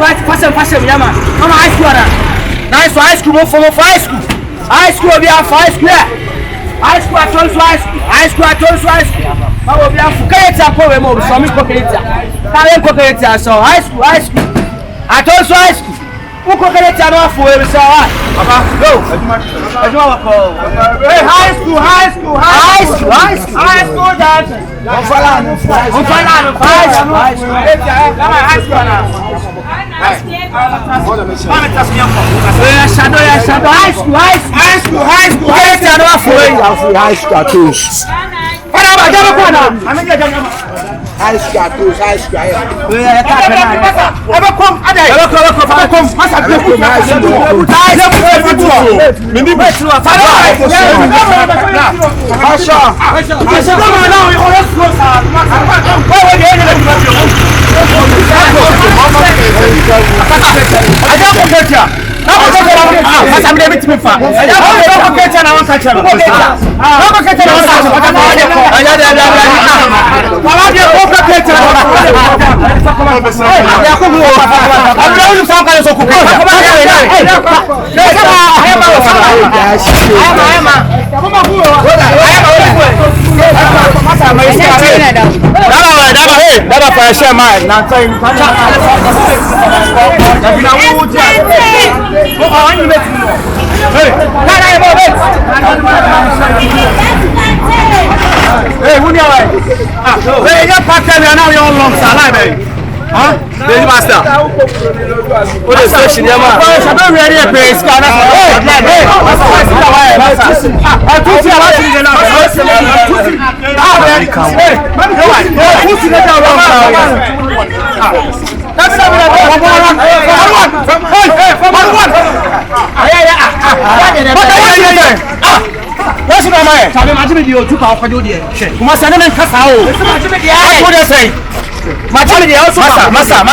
right fashion yama. Mama high school na. Nice high school mo for high school. High school be a high school. High school at all high school. High school at all high school. Mama be a fukaita po we mo so mi kokereta. Ka we kokereta so high school at all high school. Who kokereta no afo we so wa. Papa go. Ajuma wa ko. Hey high school dance. High Hey, who you are? Hey, you pack them now you all long salad, huh? Baby master. What is station here, man? I don't really pay scan. Hey, what's your name? Tell me, imagine you took off for you there. Kumasi, I don't know how. What do you say? Imagine also, massa.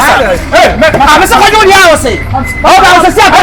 Hey, Mr. What do you say? Oh, I was a second.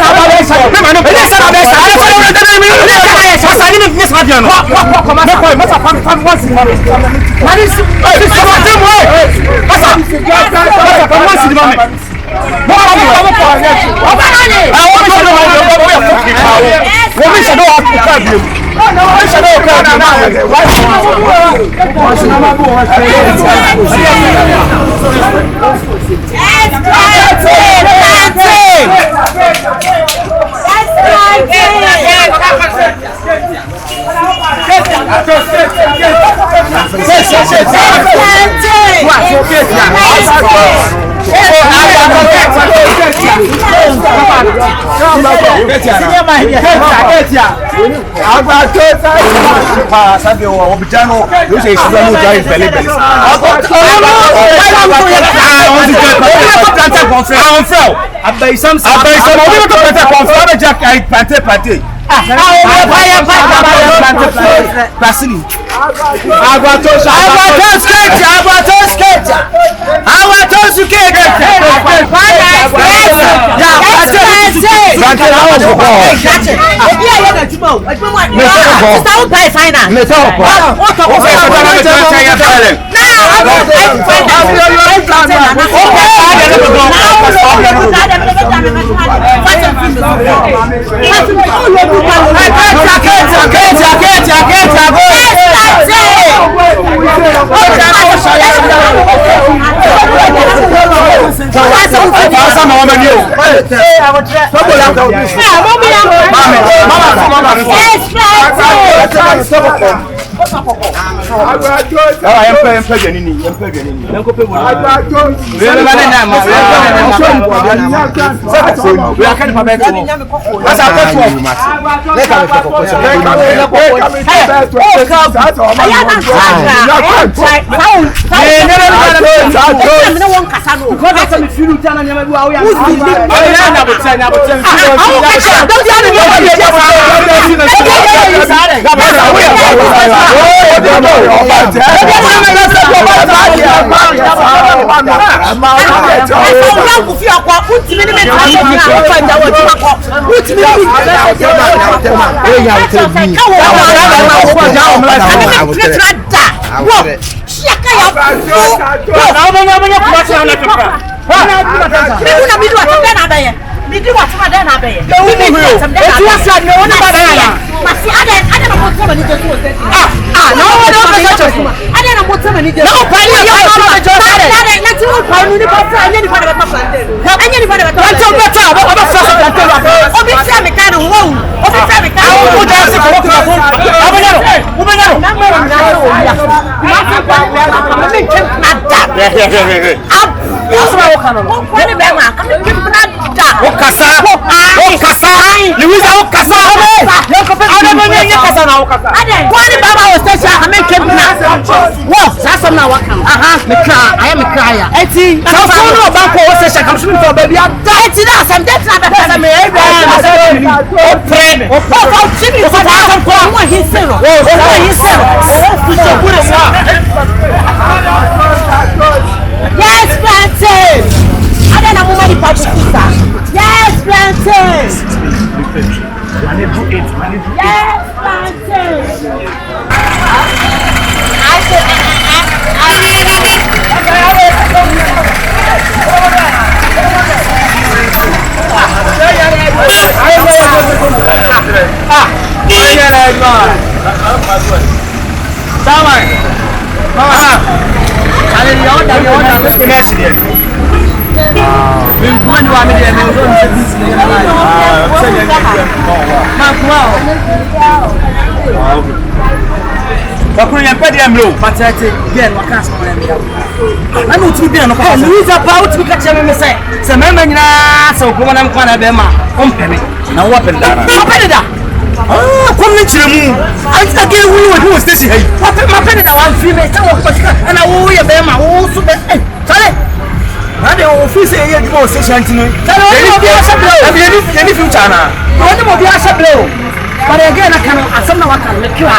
But again, I can assume now I can make you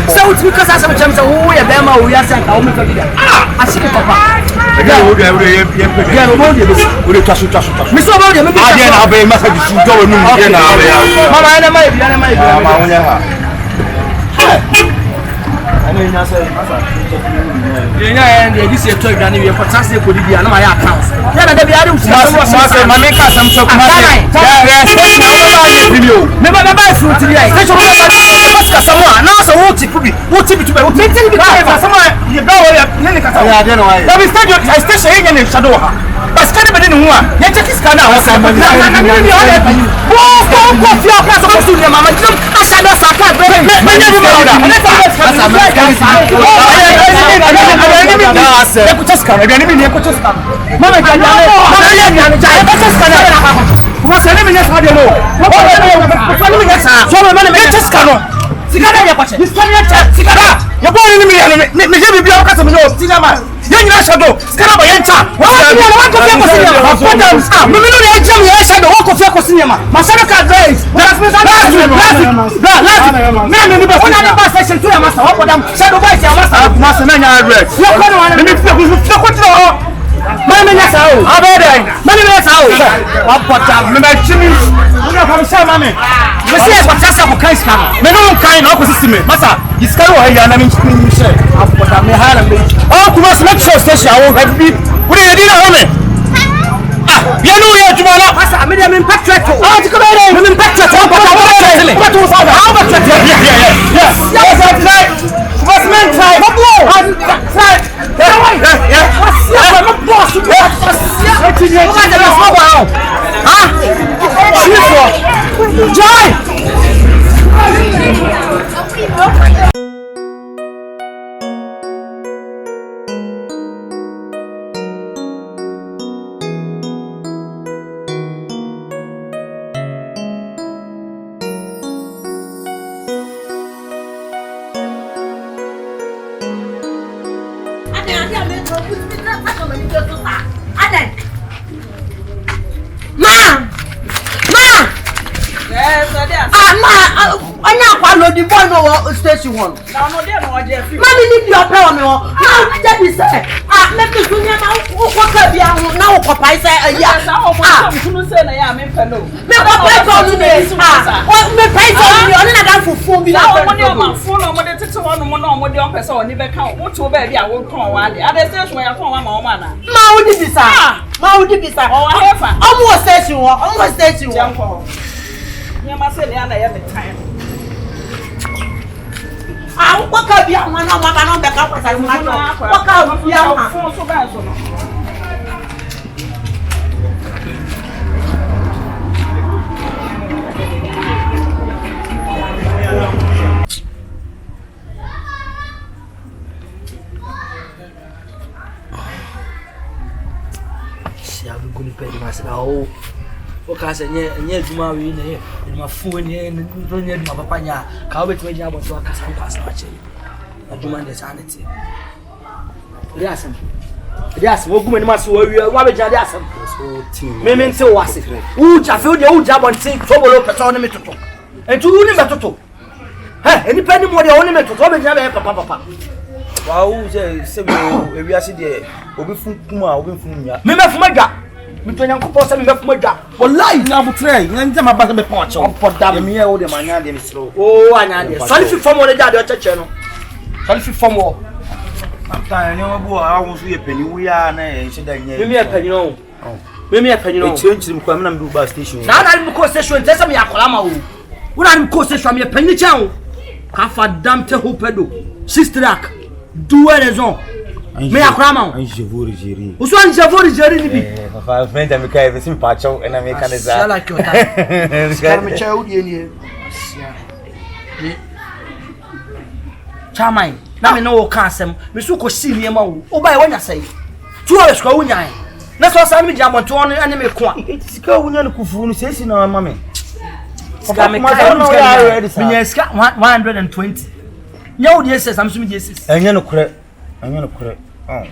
so it's because I sometimes say, oh, yeah, Bema, we are saying, I'll make a video. I see the papa. Again, we'll get Mr. Body, maybe I'll be a message to go and Mama, I might be, this is a toy than you fantastic with the my accounts. Yeah, they are my make us some so never food today. Someone now so what it could be. What to be someone you know I stay saying in shadow. But scanning within one. Yet it is kind of awesome. I station one. Now no there no there. Mommy need your power me one. Now that is say, make me sunya na what ka bia na wo papa say ya. Ah, you say na ya me fe no. Me papa to me me pay to me oni na dan fufu bi na money on my phone or money to one money on person ni be kan wo to be bia wo kan wa de ade station ya kan wa ma na ma wo di bisa o wa hefa omo station jam ko ni ma se ni ana ya me time waka bi àwọn na ma na be ka kwasa mu ajo waka bi àwọn phone so ba so no Guni pedi masina o kase nye djuma wi ne ma fu ne nye djuma papa nya ka obeti we nya boto akasa nkasa wa cheri adjuma nde sanity riasem oguma ni maso wa wi wa be nya riasem so team me nte wase u ja fe u ja bontin to bolo peto ne metoto entu ni metoto eni pedi mo de o ni metoto be nya be papa wow se me ewi ase de obi fun kuma obi fun nya me fuma dwa Mitonya nkopo se me fuma dwa wallahi na butre nya ma ba se me ponche opodam me ye wo de manya de me slow anya de sali fi form le jade o cheche no sali fi form wo amta ni wo bu awon so ye pani wu ya na e nse da nya me e pani no me e pani no e change mu kwa me na me ba station na me ko station tese me yakola ma wo una me ko station me pani chan ka fa damte hopedo 6 track doué raison me yakola ma wo je vous rigérer o so an je vous rigérer ni bi papa friend am kai be sim pa chaw na me kan za sala ki ota skar me chaw die ni chamai na me no wo ka asem me so ko si ni ma wo o bai wonya sai 2 hours ko wonya na so sa me dia bonto on ane me ko a sika wonya no kufu no sesi na ma me sika me ka no ya me nya sika 120 nya wo die se samsung die se enye no kure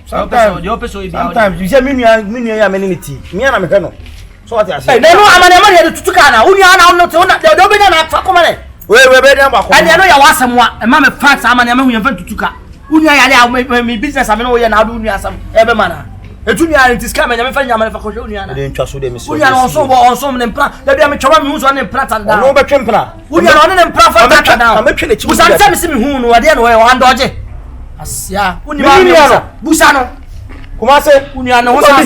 sometimes you say minu ya menity me na me no so what you say no amane de tutuka na unu ana ono te una de obi na fa koma le we be na ba ko ade no ya wasem wa e ma me fact amane ma hunya fa tutuka unu ya le me business amane wo ye na adu unu asam e be mana etu nya anti scam nya me fa nya mane fa ko unu ya na de ntwa so de me so unu ya no so me mpra da bia me choba me hu so ne mpra ta da no be twempra unu ya no ne mpra fa ta da me twe ne chi busan se me se me hu no ade no we wa ndoje asia unu ma me busa no Kumasi unya no so ko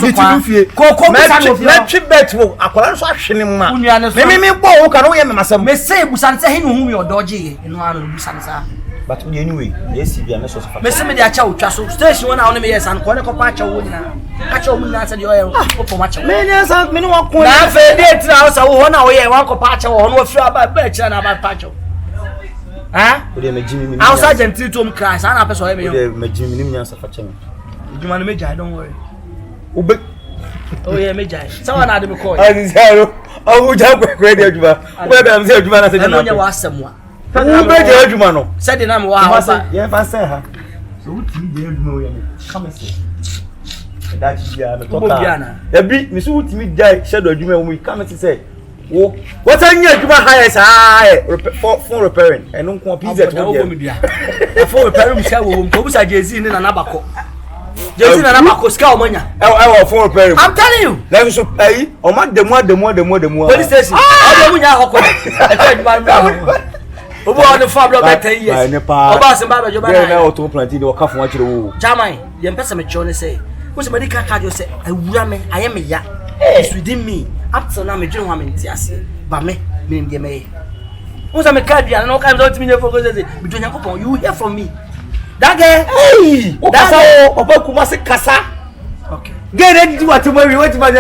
busa no me twi bet wo akwara so ahwene ma unya no so me bo wo ka no ye me masam me say busa se he no hu me odoje eno ano busa sa but we anyway yes bia me so so me se me de acha utwa so station wona wona me yes an ko ne ko pa acha wo nyina acha wo nyina se de oye ko ma acha me ne sa me no wa ko na fe date na so wo na wo ye wan ko pa acha wo no fi aba ba acha na ba pa acha ha o de me jimi mi outside gently to me cry sa na person oye me o de me jimi mi nyansa fa cheme juma no me jai don't worry ube oh yeah me jai someone na de me call ani zero o ja kwekwe de aduma o be am se aduma na se na no wasemwa ube de aduma no se de na me wa ha ye fa se ha so wuti de aduma o ye me come say that ya me toka e bi mi so wuti mi jai shadow aduma o mu come say wo what anya aduma ha yes for repairing eno nko pizza to dia for repairing mi say wo ko busa jezi ni na nabako jezi na nabako ska o manya for repairing I'm telling you let so pay o ma demu police station o munya hoko e fe aduma mi obo on the farm block 10 years oba se ba bejo ba na o to plant de o ka fun akire wo jamai dem pesa me chone say wo se medical card yo say awura me aye me ya it's within me up till now me dream wa me ntiase ba me dem de me wo se me card ya no ka me don't me focus say me do yakopon you hear from me that guy hey o kasa o ba Kumasi kasa okay get ready what to worry what man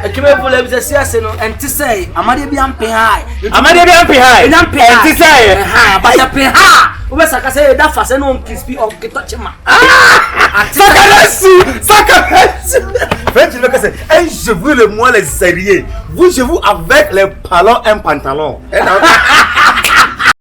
ekime bole bi say ase no enti say amade bi ampe high enti say ha ba ya pe ha o be saka say that fast no crispy of touch ma Sakalasi French le kase je veux le moi les sérieux vous je vous avec les talons et pantalons